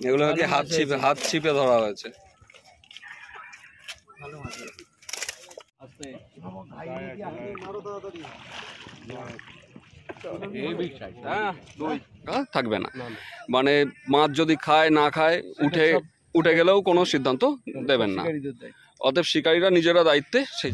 এগুলো কি হাত ছিপে ধরা হয়েছে। থাকবে না মানে মাছ যদি খায় না খায় উঠে গেলেও কোনো সিদ্ধান্ত দেবেন না, অতএব শিকারীরা নিজেরা দায়িত্বে। সেই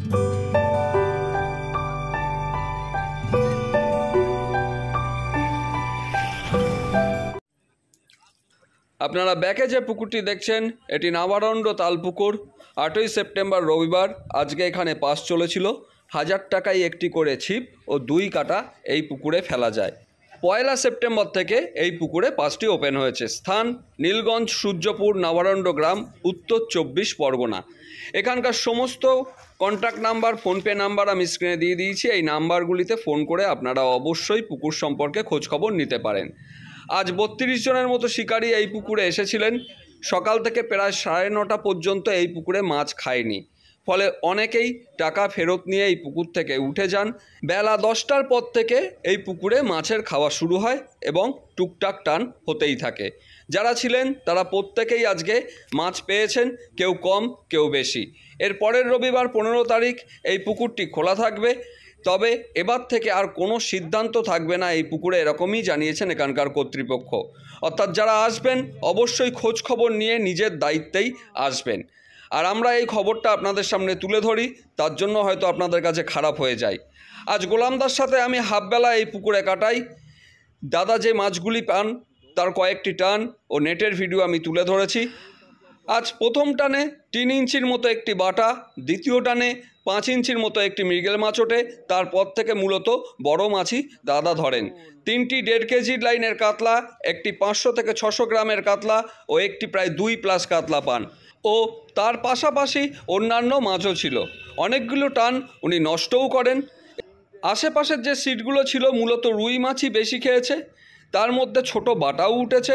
আপনারা ব্যাকে যে পুকুরটি দেখছেন এটি নাবারণ্ড তালপুকুর। 8ই সেপ্টেম্বর রবিবার আজকে এখানে পাস চলেছিল। 1000 টাকায় একটি করে ছিপ ও 2 কাটা এই পুকুরে ফেলা যায়। 1 সেপ্টেম্বর থেকে এই পুকুরে পাসটি ওপেন হয়েছে। স্থান নীলগঞ্জ, সূর্যপুর, নাবারণ্ড গ্রাম, উত্তর 24 পরগনা। এখানকার সমস্ত কন্ট্যাক্ট নাম্বার, ফোনপে নাম্বার আমি স্ক্রিনে দিয়ে দিয়েছি। এই নাম্বারগুলিতে ফোন করে আপনারা অবশ্যই পুকুর সম্পর্কে খোঁজখবর নিতে পারেন। আজ 32 জনের মতো শিকারী এই পুকুরে এসেছিলেন। সকাল থেকে প্রায় 9:30 পর্যন্ত এই পুকুরে মাছ খায়নি, ফলে অনেকেই টাকা ফেরত নিয়ে এই পুকুর থেকে উঠে যান। বেলা 10টার পর থেকে এই পুকুরে মাছের খাওয়া শুরু হয় এবং টুকটাক টান হতেই থাকে। যারা ছিলেন তারা প্রত্যেকেই আজকে মাছ পেয়েছেন, কেউ কম কেউ বেশি। এর পরের রবিবার 15 তারিখ এই পুকুরটি খোলা থাকবে, তবে এবার থেকে আর কোনো সিদ্ধান্ত থাকবে না এই পুকুরে, এরকমই জানিয়েছেন এখানকার কর্তৃপক্ষ। অর্থাৎ যারা আসবেন অবশ্যই খোঁজ খবর নিয়ে নিজের দায়িত্বেই আসবেন। আর আমরা এই খবরটা আপনাদের সামনে তুলে ধরি, তার জন্য হয়তো আপনাদের কাছে খারাপ হয়ে যায়। আজ গোলামদার সাথে আমি হাফবেলা এই পুকুরে কাটাই। দাদা যে মাছগুলি পান তার কয়েকটি টান ও নেটের ভিডিও আমি তুলে ধরেছি। আজ প্রথম টানে 3 ইঞ্চির মতো একটি বাটা, দ্বিতীয় টানে 5 ইঞ্চির মতো একটি মৃগেল মাছ ওঠে। তারপর থেকে মূলত বড় মাছই দাদা ধরেন। 3টি 1.5 কেজির লাইনের কাতলা, একটি 500 থেকে 600 গ্রামের কাতলা ও একটি প্রায় 2+ কাতলা পান ও তার পাশাপাশি অন্যান্য মাছও ছিল। অনেকগুলো টান উনি নষ্টও করেন। আশেপাশের যে সিটগুলো ছিল মূলত রুই মাছই বেশি খেয়েছে, তার মধ্যে ছোট বাটাও উঠেছে।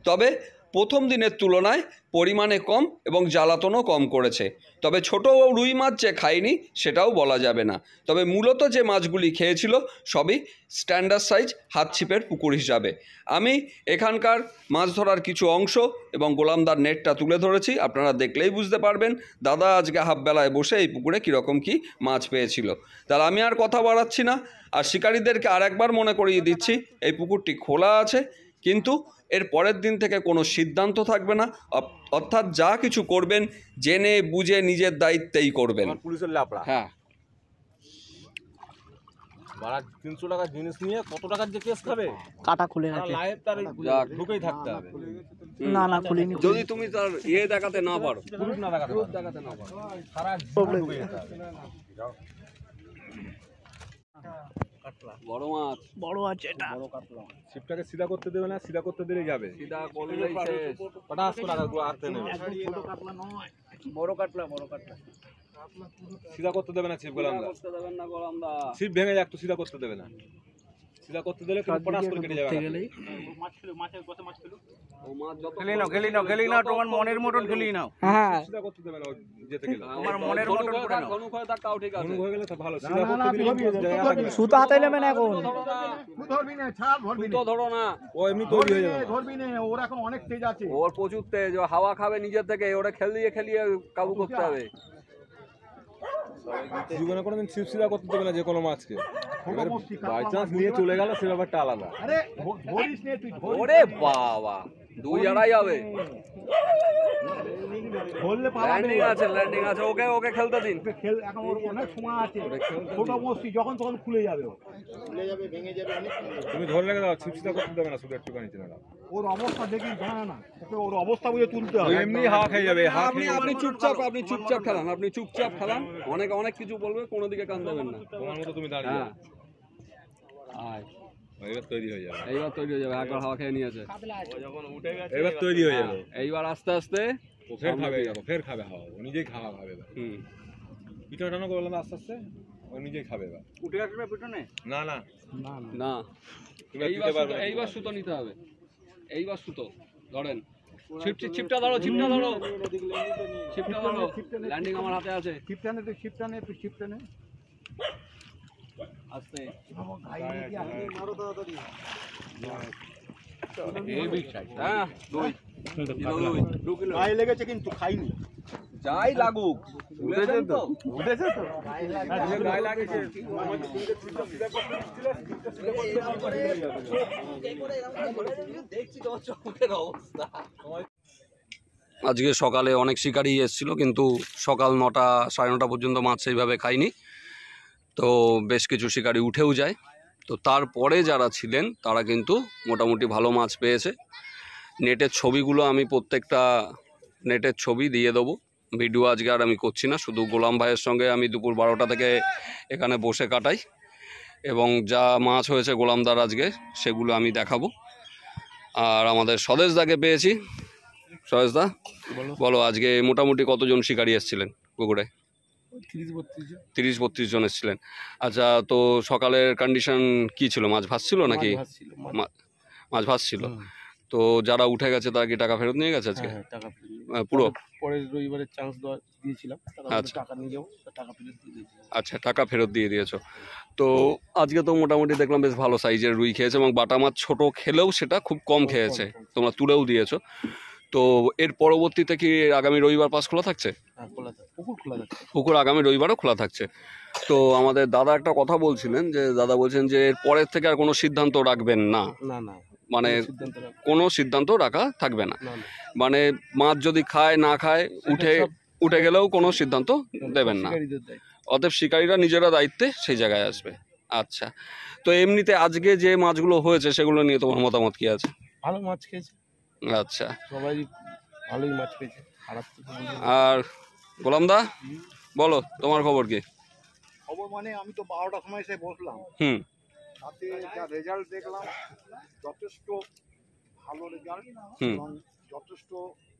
তবে প্রথম দিনের তুলনায় পরিমাণে কম এবং জ্বালাতনও কম করেছে। তবে ছোট রুই মাছ যে খায়নি সেটাও বলা যাবে না। তবে মূলত যে মাছগুলি খেয়েছিল সবই স্ট্যান্ডার্ড সাইজ হাত ছিপের পুকুর হিসাবে। আমি এখানকার মাছ ধরার কিছু অংশ এবং গোলামদার নেটটা তুলে ধরেছি, আপনারা দেখলেই বুঝতে পারবেন দাদা আজকে হাফবেলায় বসে এই পুকুরে কীরকম কী মাছ পেয়েছিল। তাহলে আমি আর কথা বাড়াচ্ছি না, আর শিকারীদেরকে আর একবার মনে করিয়ে দিচ্ছি এই পুকুরটি খোলা আছে, কিন্তু এর পরের দিন থেকে কোনো সিদ্ধান্ত থাকবে না। অর্থাৎ যা কিছু করবেন জেনে বুঝে নিজের দায়িত্বেই করবেন। পুলিশের লাপড়া, হ্যাঁ, 300 টাকার জিনিস নিয়ে কত টাকার যে কেস খাবে? কাটা খুলে না, লাইভ তার ঢুকেই থাকতে হবে। না না খুলিনি। যদি তুমি তার দেখাতে না পারো, পুরুষ না দেখাতে না পারো, সারা ঢুকে যেতে হবে। বড় মাছ, বড় আছে এটা। বড় কাতলা ছিপটাকে সিধা করতে দেবে না, সিধা করতে দিলে যাবে সিধা করলেই শেষ। পটাশ করে আটতে নেবে। ছোট কাতলা নয়, বড় কাতলা, বড় কাতলা। সিধা করতে দেবে না ছিপ, গোলামদা করতে দেবেন না গোলামদা। ছিপ ভেঙে যাক, তো সিধা করতে দেবে না। সিধা করতে দিলে পটাশ করে কেটে যাবে। মাছ খেলো, মাছের কত মাছ খেলো? ও মাছ যত খেলি নাও তোমার মনের মতন খেলি নাও। হ্যাঁ, সিধা করতে দেবে না, যেতে গেলে আমার মনের মতন করে নাও। ধনুক হয়ে থাক তাও ঠিক আছে। হয়ে গেলে তো ভালো। সিধা করতে দিলে সুতো হাতে নেবে না এখন। ধরবি না, ছাড়, ধরবি না, তো ধরো না, ও এমনি তৈরি হয়ে যাবে। ধরবি না, ওর এখন অনেক তেজ আছে। ওর প্রচুর তেজ, ও হাওয়া খাবে নিজের থেকে, ওরা খেলিয়ে কাবু করতে হবে। জীবনে কোনোদিন ছিপ সিধা করতে দেবে না যে কোনো মাছকে। বাই চান্স নিয়ে চলে গেল সে ব্যাপারটা আলাদা। আরে ধরিস নে তুই, ওরে বাবা, 2-2.5 হবে। ধরলে পালাবে। ল্যান্ডিং আছে, ওকে খেলতে দিন। খেল, এখন ওর অনেক সময় আছে। ছোট বস্তি যখন তখন খুলে যাবে, খুলে যাবে, ভেঙে যাবে অনেক। তুমি ধরে রেখে দাও, ছিপ সিধা করতে দেবে না, শুধু একটু কানিতে না। ওর অবস্থা দেখি জানা না, ওর অবস্থা বুঝে তুলতে হবে। এমনি হাওয়া খেয়ে যাবে। আপনি চুপচাপ খেলান, অনেক কিছু বলবে, কোনো দিকে কান দেবেন না। তোমার মতো তুমি দাঁড়িয়ে এবার তৈরি হয়ে যাবে। একবার হাওয়া খেয়ে নিয়েছে, এবার তৈরি হয়ে যাবে। এইবার আস্তে আস্তে ও ফের খাবে হাওয়া, ও নিজেই খাওয়া খাবে। পিঠে টানো করলাম আস্তে আস্তে, ও নিজেই খাবে। এবার উঠে আসবে পিছনে? না না না, এইবার সুতো নিতে হবে। এইবার সুতো ধরেন, ছিপটা ধরো, ল্যান্ডিং আমার হাতে আছে। ছিপটা নে, তুই ছিপটা নে। আস্তে, মারো তাড়াতাড়ি। হ্যাঁ, 2 গায়ে লেগেছে কিন্তু খাইনি। যাই লাগুক, উঠেছেন তো? উঠেছে তো? গায়ে লাগিয়েছে আজকে সকালে অনেক শিকারি এসেছিল, কিন্তু সকাল 9টা সাড়ে 9টা পর্যন্ত মাছ সেইভাবে খাইনি। তো বেশ কিছু শিকারি উঠেও যায়। তো তারপরে যারা ছিলেন তারা কিন্তু মোটামুটি ভালো মাছ পেয়েছে। নেটের ছবিগুলো আমি প্রত্যেকটা নেটের ছবি দিয়ে দেবো। ভিডিও আজকে আর আমি করছি না, শুধু গোলাম ভাইয়ের সঙ্গে আমি দুপুর 12টা থেকে এখানে বসে কাটাই, এবং যা মাছ হয়েছে গোলামদার আজকে সেগুলো আমি দেখাবো। আর আমাদের স্বদেশদাকে পেয়েছি। স্বদেশদা, বলো আজকে মোটামুটি কতজন শিকারি এসেছিলেন পুকুরে? 30-32 জন এসেছিলেন। আচ্ছা, তো সকালের কন্ডিশন কি ছিল? মাছ ভাসছিল নাকি? মাছ ভাসছিল। তো যারা উঠে গেছে তারা কি টাকা ফেরত নিয়ে গেছে আজকে? টাকা পুরো পরের রবিবারের চান্স দিয়েছিলাম, আচ্ছা। টাকা নিয়ে যাবো, টাকা ফেরত দিয়ে দিয়েছি। আচ্ছা, টাকা ফেরত দিয়ে দিয়েছো। তো আজকে তো মোটামুটি দেখলাম বেশ ভালো সাইজের রুই খেয়েছে, এবং বাটা মাছ ছোট খেলেও সেটা খুব কম খেয়েছে, তোমরা তুলেও দিয়েছো। তো এর পরবর্তীতে কি আগামী রবিবার পাস খোলা থাকছে? পুকুর খোলা থাকে। পুকুর আগামী রবিবারও খোলা থাকছে। তো আমাদের দাদা একটা কথা বলছিলেন, যে দাদা বলছেন যে এর পরের থেকে আর কোনো সিদ্ধান্ত রাখবেন না, না না, মানে কোনো সিদ্ধান্ত রাখা থাকবে না, না, না। মানে মাছ যদি খায় না খায় উঠে গেলেও কোনো সিদ্ধান্ত দেবেন না। শিকারীদের দায়িত্ব। অতএব শিকারীরা নিজেরা দায়িত্বে সেই জায়গায় আসবে। আচ্ছা, তো এমনিতে আজকে যে মাছগুলো হয়েছে সেগুলো নিয়ে তোমার মতামত কি আছে? ভালো মাছ খেয়েছে, আচ্ছা, সবাই ভালোই মাছ পেয়েছে, খারাপ তো কোনো নেই। আর গোলামদা বলো তোমার খবর কি? খবর মানে আমি তো 12টার সময় এসে বসলাম, হুম তাতে যা রেজাল্ট দেখলাম যথেষ্ট ভালো রেজাল্ট, হুম এবং যথেষ্ট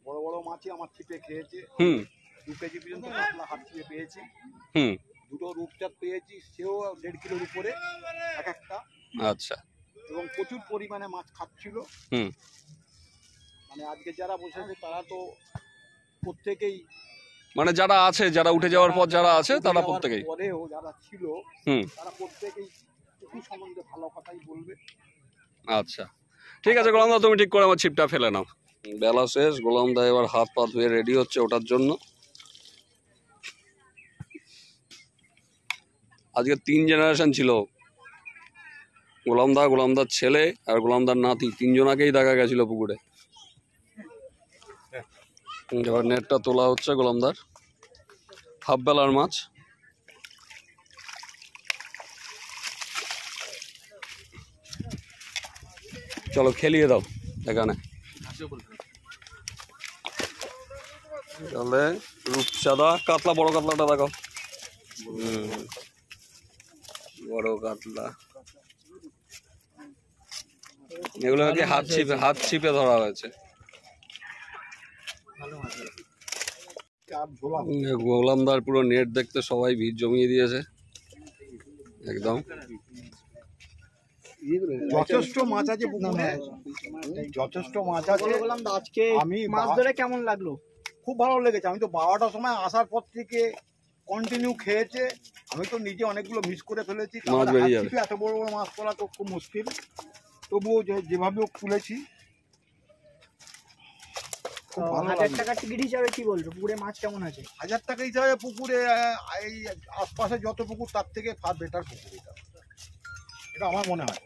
বড় বড় মাছই আমার ছিপে খেয়েছে। হুম 2 কেজি পর্যন্ত কাতলা হাত ছিপে পেয়েছি, হুম দুটো রূপচাঁদ পেয়েছি, সেও 1.5 কিলোর উপরে এক একটা, আচ্ছা, এবং প্রচুর পরিমাণে মাছ খাচ্ছিল। হুম মানে আজকে যারা বসেছে তারা তো প্রত্যেকেই, মানে যারা আছে, যারা উঠে যাওয়ার পর যারা আছে উঠে তারা যাওয়ার প্রত্যেকেই, পরেও যারা ছিল হুম তারা প্রত্যেকেই পুকুর সম্বন্ধে ভালো কথাই বলবে। আচ্ছা, ঠিক আছে গোলামদা, তুমি ঠিক করে আমার ছিপটা ফেলে নাও। বেলা শেষ, গোলামদা এবার হাত পা ধুয়ে রেডি হচ্ছে ওঠার জন্য। আজকে 3 জেনারেশন ছিল, গোলামদা, গোলামদার ছেলে আর গোলামদার নাতি, 3 জনাকেই দেখা গেছিল পুকুরে। এবার নেটটা তোলা হচ্ছে গোলামদার, হাফ বেলার মাছ। চলো খেলিয়ে দাও এখানে। তাহলে রূপচাঁদা, কাতলা, বড় কাতলাটা দেখো। বড় কাতলা, এগুলো কি হাত ছিপে ধরা হয়েছে। গোলামদার পুরো নেট দেখতে সবাই ভিড় জমিয়ে দিয়েছে একদম। যথেষ্ট মাছ আছে পুকুরে, যথেষ্ট মাছ আছে। আজকে আমি মাছ ধরে কেমন লাগলো? খুব ভালো লেগেছে। আমি তো 12টার সময় আসার পর থেকে কন্টিনিউ খেয়েছে। আমি তো নিজে অনেকগুলো মিস করে ফেলেছি, মাছ বেরিয়ে যাবে। এত বড় বড় মাছ তোলা তো খুব মুশকিল, তবুও যেভাবে তুলেছি খুব ভালো 1000 লাগলো। টাকা টিকিট হিসাবে কি বলবো, পুকুরে মাছ কেমন আছে? 1000 টাকা হিসাবে পুকুরে এই আশপাশে যত পুকুর তার থেকে ফার বেটার পুকুর এটা, এটা আমার মনে হয়।